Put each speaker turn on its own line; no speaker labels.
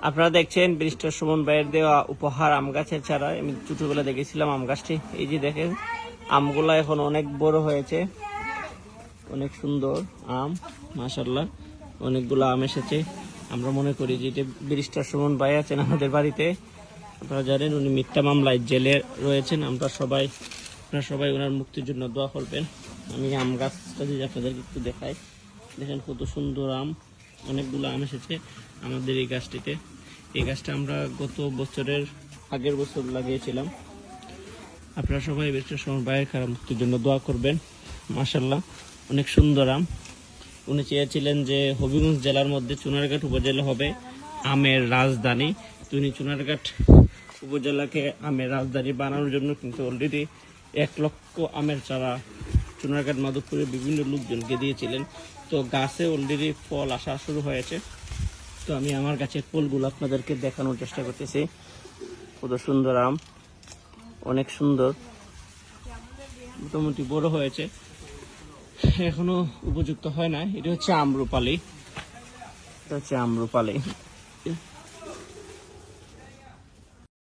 আপনারা দেখছেন ব্যারিস্টার সুমন ভাইয়ের দেওয়া উপহার আম গাছের চারা। আমি ছোটবেলা দেখেছিলাম আম গাছটি। এই যে দেখেন আমগুলা এখন অনেক বড় হয়েছে, অনেক সুন্দর আম, মাশাআল্লাহ। অনেকগুলো আম এসেছে। আমরা মনে করি যে এটা ব্যারিস্টার সুমন ভাই আছেন আমাদের বাড়িতে। আপনারা জানেন উনি মিথ্যা মামলায় জেলে রয়েছেন। আপনারা সবাই ওনার মুক্তির জন্য দোয়া করবেন। আমি আম গাছটা যদি আপনাদেরকে একটু দেখাই, দেখেন কত সুন্দর আম। অনেকগুলো আম এসেছে আমাদের এই গাছটিতে। এই গাছটা আমরা গত বছরের আগের বছর লাগিয়েছিলাম। আপনারা সবাই ব্যারিস্টার সুমন ভাইয়ের খারাপ মুক্তির জন্য দোয়া করবেন। মাশাআল্লাহ, অনেক সুন্দর আম। উনি চেয়েছিলেন যে হবিগঞ্জ জেলার মধ্যে চুনারঘাট উপজেলা হবে আমের রাজধানী। তো উনি চুনারঘাট উপজেলাকে আমের রাজধানী বানানোর জন্য কিন্তু অলরেডি 1 লক্ষ আমের চারা চুনারঘাট মাধবপুরের বিভিন্ন লোকজনকে দিয়েছিলেন। তো গাছে অলরেডি ফল আসা শুরু হয়েছে। তো আমি আমার গাছের ফলগুলো আপনাদেরকে দেখানোর চেষ্টা করতেছি। কত সুন্দর আম, অনেক সুন্দর, মোটামুটি বড় হয়েছে, এখনো উপযুক্ত হয় না। এটা হচ্ছে আমরুপালি,